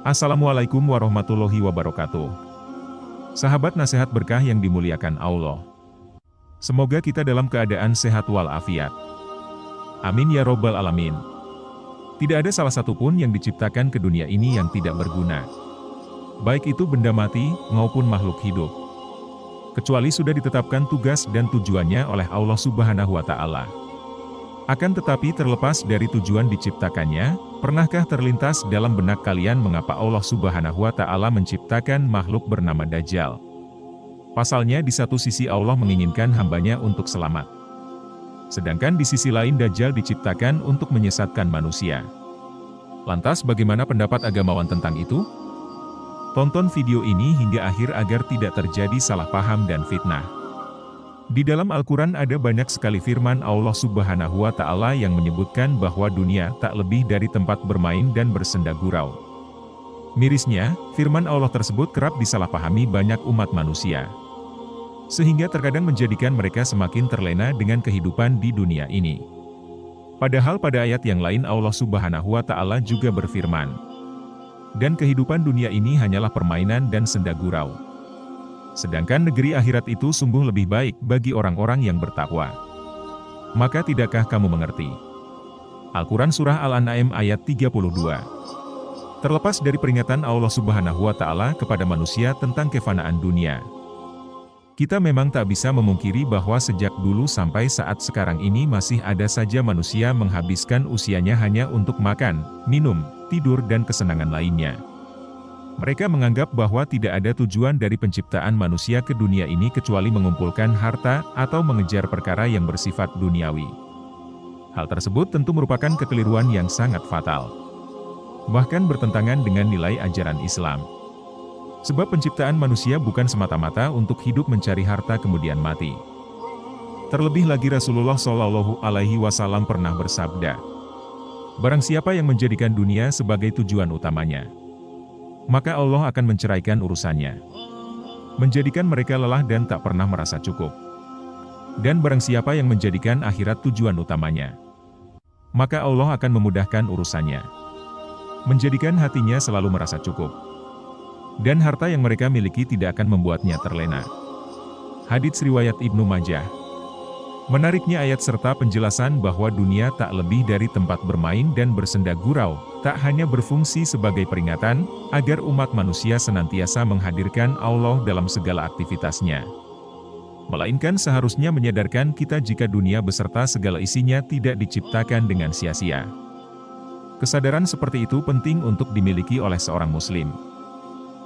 Assalamualaikum warahmatullahi wabarakatuh. Sahabat nasihat berkah yang dimuliakan Allah. Semoga kita dalam keadaan sehat walafiat. Amin ya robbal alamin. Tidak ada salah satu pun yang diciptakan ke dunia ini yang tidak berguna. Baik itu benda mati maupun makhluk hidup. Kecuali sudah ditetapkan tugas dan tujuannya oleh Allah Subhanahu wa Ta'ala. Akan tetapi terlepas dari tujuan diciptakannya, pernahkah terlintas dalam benak kalian mengapa Allah Subhanahu wa Ta'ala menciptakan makhluk bernama Dajjal? Pasalnya di satu sisi Allah menginginkan hambanya untuk selamat. Sedangkan di sisi lain Dajjal diciptakan untuk menyesatkan manusia. Lantas bagaimana pendapat agamawan tentang itu? Tonton video ini hingga akhir agar tidak terjadi salah paham dan fitnah. Di dalam Al-Quran ada banyak sekali firman Allah Subhanahu wa Ta'ala yang menyebutkan bahwa dunia tak lebih dari tempat bermain dan bersenda gurau. Mirisnya, firman Allah tersebut kerap disalahpahami banyak umat manusia. Sehingga terkadang menjadikan mereka semakin terlena dengan kehidupan di dunia ini. Padahal pada ayat yang lain Allah Subhanahu wa Ta'ala juga berfirman, "Dan kehidupan dunia ini hanyalah permainan dan senda gurau. Sedangkan negeri akhirat itu sungguh lebih baik bagi orang-orang yang bertakwa. Maka tidakkah kamu mengerti?" Al-Quran Surah Al-An'am ayat 32. Terlepas dari peringatan Allah Subhanahu wa Ta'ala kepada manusia tentang kefanaan dunia, kita memang tak bisa memungkiri bahwa sejak dulu sampai saat sekarang ini masih ada saja manusia menghabiskan usianya hanya untuk makan, minum, tidur dan kesenangan lainnya. Mereka menganggap bahwa tidak ada tujuan dari penciptaan manusia ke dunia ini kecuali mengumpulkan harta atau mengejar perkara yang bersifat duniawi. Hal tersebut tentu merupakan kekeliruan yang sangat fatal. Bahkan bertentangan dengan nilai ajaran Islam. Sebab penciptaan manusia bukan semata-mata untuk hidup mencari harta kemudian mati. Terlebih lagi Rasulullah Shallallahu Alaihi Wasallam pernah bersabda, "Barang siapa yang menjadikan dunia sebagai tujuan utamanya, maka Allah akan menceraikan urusannya, menjadikan mereka lelah dan tak pernah merasa cukup. Dan barang siapa yang menjadikan akhirat tujuan utamanya, maka Allah akan memudahkan urusannya, menjadikan hatinya selalu merasa cukup. Dan harta yang mereka miliki tidak akan membuatnya terlena." Hadits riwayat Ibnu Majah. Menariknya ayat serta penjelasan bahwa dunia tak lebih dari tempat bermain dan bersenda gurau, tak hanya berfungsi sebagai peringatan, agar umat manusia senantiasa menghadirkan Allah dalam segala aktivitasnya. Melainkan seharusnya menyadarkan kita jika dunia beserta segala isinya tidak diciptakan dengan sia-sia. Kesadaran seperti itu penting untuk dimiliki oleh seorang muslim.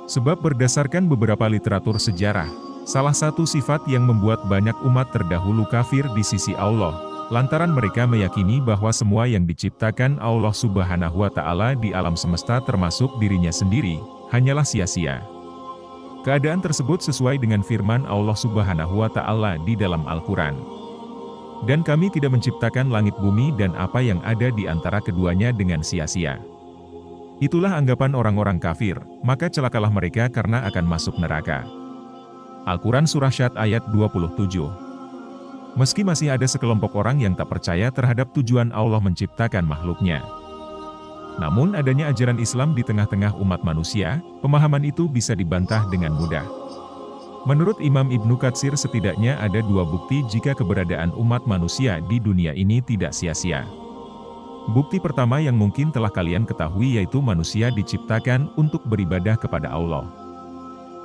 Sebab berdasarkan beberapa literatur sejarah, salah satu sifat yang membuat banyak umat terdahulu kafir di sisi Allah, lantaran mereka meyakini bahwa semua yang diciptakan Allah Subhanahu wa Ta'ala di alam semesta termasuk dirinya sendiri, hanyalah sia-sia. Keadaan tersebut sesuai dengan firman Allah Subhanahu wa Ta'ala di dalam Al-Quran. "Dan kami tidak menciptakan langit bumi dan apa yang ada di antara keduanya dengan sia-sia." Itulah anggapan orang-orang kafir, maka celakalah mereka karena akan masuk neraka. Al-Quran Surah Syad ayat 27. Meski masih ada sekelompok orang yang tak percaya terhadap tujuan Allah menciptakan makhluknya, namun adanya ajaran Islam di tengah-tengah umat manusia, pemahaman itu bisa dibantah dengan mudah. Menurut Imam Ibnu Katsir setidaknya ada dua bukti jika keberadaan umat manusia di dunia ini tidak sia-sia. Bukti pertama yang mungkin telah kalian ketahui yaitu manusia diciptakan untuk beribadah kepada Allah.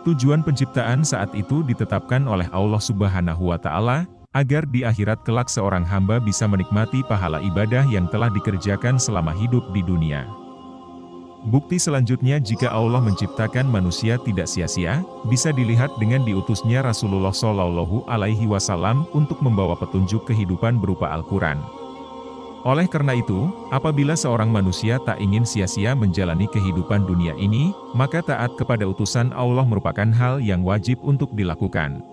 Tujuan penciptaan saat itu ditetapkan oleh Allah Subhanahu wa Ta'ala, agar di akhirat kelak seorang hamba bisa menikmati pahala ibadah yang telah dikerjakan selama hidup di dunia. Bukti selanjutnya jika Allah menciptakan manusia tidak sia-sia, bisa dilihat dengan diutusnya Rasulullah Shallallahu Alaihi Wasallam untuk membawa petunjuk kehidupan berupa Al-Quran. Oleh karena itu, apabila seorang manusia tak ingin sia-sia menjalani kehidupan dunia ini, maka taat kepada utusan Allah merupakan hal yang wajib untuk dilakukan.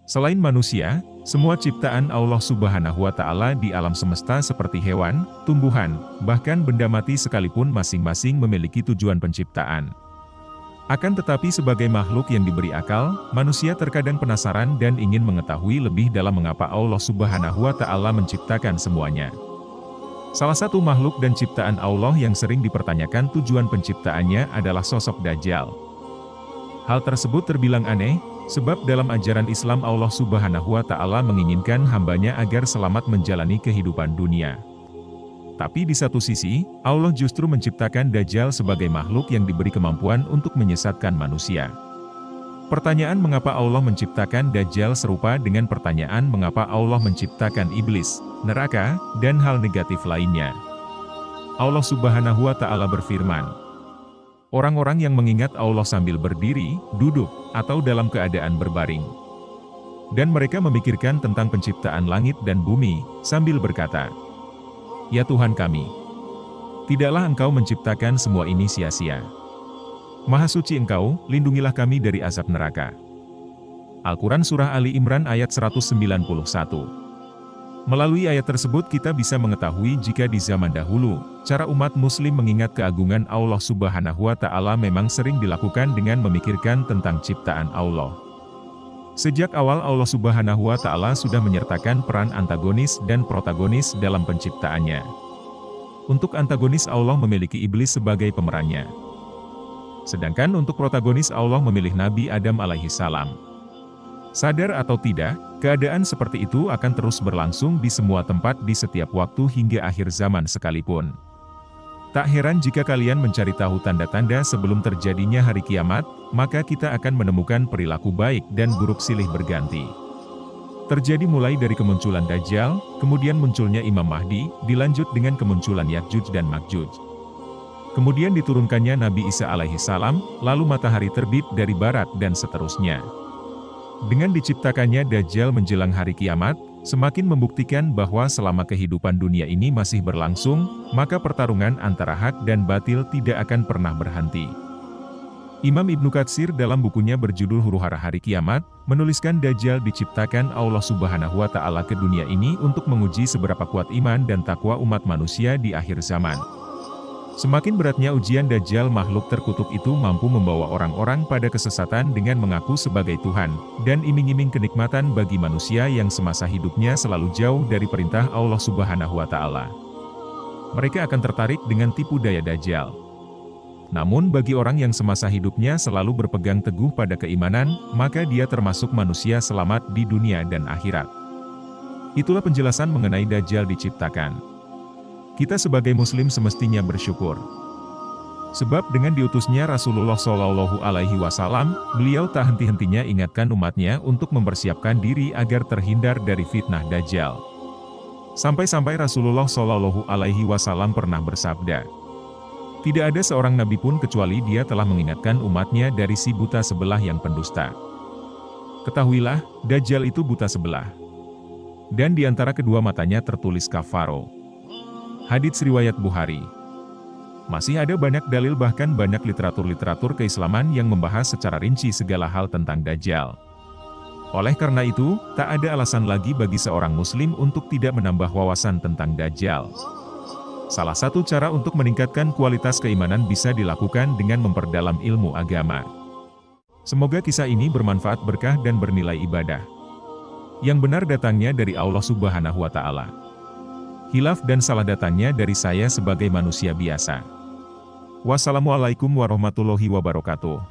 Selain manusia, semua ciptaan Allah Subhanahu wa Ta'ala di alam semesta seperti hewan, tumbuhan, bahkan benda mati sekalipun masing-masing memiliki tujuan penciptaan. Akan tetapi sebagai makhluk yang diberi akal, manusia terkadang penasaran dan ingin mengetahui lebih dalam mengapa Allah Subhanahu wa Ta'ala menciptakan semuanya. Salah satu makhluk dan ciptaan Allah yang sering dipertanyakan tujuan penciptaannya adalah sosok Dajjal. Hal tersebut terbilang aneh, sebab dalam ajaran Islam Allah Subhanahu wa Ta'ala menginginkan hambanya agar selamat menjalani kehidupan dunia. Tapi di satu sisi, Allah justru menciptakan Dajjal sebagai makhluk yang diberi kemampuan untuk menyesatkan manusia. Pertanyaan mengapa Allah menciptakan Dajjal serupa dengan pertanyaan mengapa Allah menciptakan iblis, neraka, dan hal negatif lainnya. Allah Subhanahu wa Ta'ala berfirman, orang-orang yang mengingat Allah sambil berdiri, duduk, atau dalam keadaan berbaring. Dan mereka memikirkan tentang penciptaan langit dan bumi, sambil berkata, "Ya Tuhan kami, tidaklah Engkau menciptakan semua ini sia-sia. Maha suci Engkau, lindungilah kami dari azab neraka." Al-Quran Surah Ali Imran ayat 191. Melalui ayat tersebut kita bisa mengetahui jika di zaman dahulu, cara umat muslim mengingat keagungan Allah Subhanahu wa Ta'ala memang sering dilakukan dengan memikirkan tentang ciptaan Allah. Sejak awal Allah Subhanahu wa Ta'ala sudah menyertakan peran antagonis dan protagonis dalam penciptaannya. Untuk antagonis Allah memiliki iblis sebagai pemerannya. Sedangkan untuk protagonis Allah memilih Nabi Adam alaihissalam. Sadar atau tidak, keadaan seperti itu akan terus berlangsung di semua tempat di setiap waktu hingga akhir zaman sekalipun. Tak heran jika kalian mencari tahu tanda-tanda sebelum terjadinya hari kiamat, maka kita akan menemukan perilaku baik dan buruk silih berganti. Terjadi mulai dari kemunculan Dajjal, kemudian munculnya Imam Mahdi, dilanjut dengan kemunculan Ya'juj dan Ma'juj. Kemudian diturunkannya Nabi Isa alaihissalam, lalu matahari terbit dari barat dan seterusnya. Dengan diciptakannya Dajjal menjelang hari kiamat, semakin membuktikan bahwa selama kehidupan dunia ini masih berlangsung, maka pertarungan antara hak dan batil tidak akan pernah berhenti. Imam Ibnu Katsir dalam bukunya berjudul Huru-Hara Hari Kiamat, menuliskan Dajjal diciptakan Allah Subhanahu wa Ta'ala ke dunia ini untuk menguji seberapa kuat iman dan takwa umat manusia di akhir zaman. Semakin beratnya ujian Dajjal, makhluk terkutuk itu mampu membawa orang-orang pada kesesatan dengan mengaku sebagai Tuhan, dan iming-iming kenikmatan bagi manusia yang semasa hidupnya selalu jauh dari perintah Allah Subhanahu wa Ta'ala. Mereka akan tertarik dengan tipu daya Dajjal. Namun bagi orang yang semasa hidupnya selalu berpegang teguh pada keimanan, maka dia termasuk manusia selamat di dunia dan akhirat. Itulah penjelasan mengenai Dajjal diciptakan. Kita sebagai muslim semestinya bersyukur. Sebab dengan diutusnya Rasulullah Shallallahu Alaihi Wasallam, beliau tak henti-hentinya ingatkan umatnya untuk mempersiapkan diri agar terhindar dari fitnah Dajjal. Sampai-sampai Rasulullah Shallallahu Alaihi Wasallam pernah bersabda, "Tidak ada seorang nabi pun kecuali dia telah mengingatkan umatnya dari si buta sebelah yang pendusta. Ketahuilah, Dajjal itu buta sebelah. Dan di antara kedua matanya tertulis kafaro." Hadits riwayat Bukhari. Masih ada banyak dalil bahkan banyak literatur-literatur keislaman yang membahas secara rinci segala hal tentang Dajjal. Oleh karena itu, tak ada alasan lagi bagi seorang muslim untuk tidak menambah wawasan tentang Dajjal. Salah satu cara untuk meningkatkan kualitas keimanan bisa dilakukan dengan memperdalam ilmu agama. Semoga kisah ini bermanfaat, berkah dan bernilai ibadah. Yang benar datangnya dari Allah Subhanahu wa Ta'ala. Hilaf dan salah datangnya dari saya sebagai manusia biasa. Wassalamualaikum warahmatullahi wabarakatuh.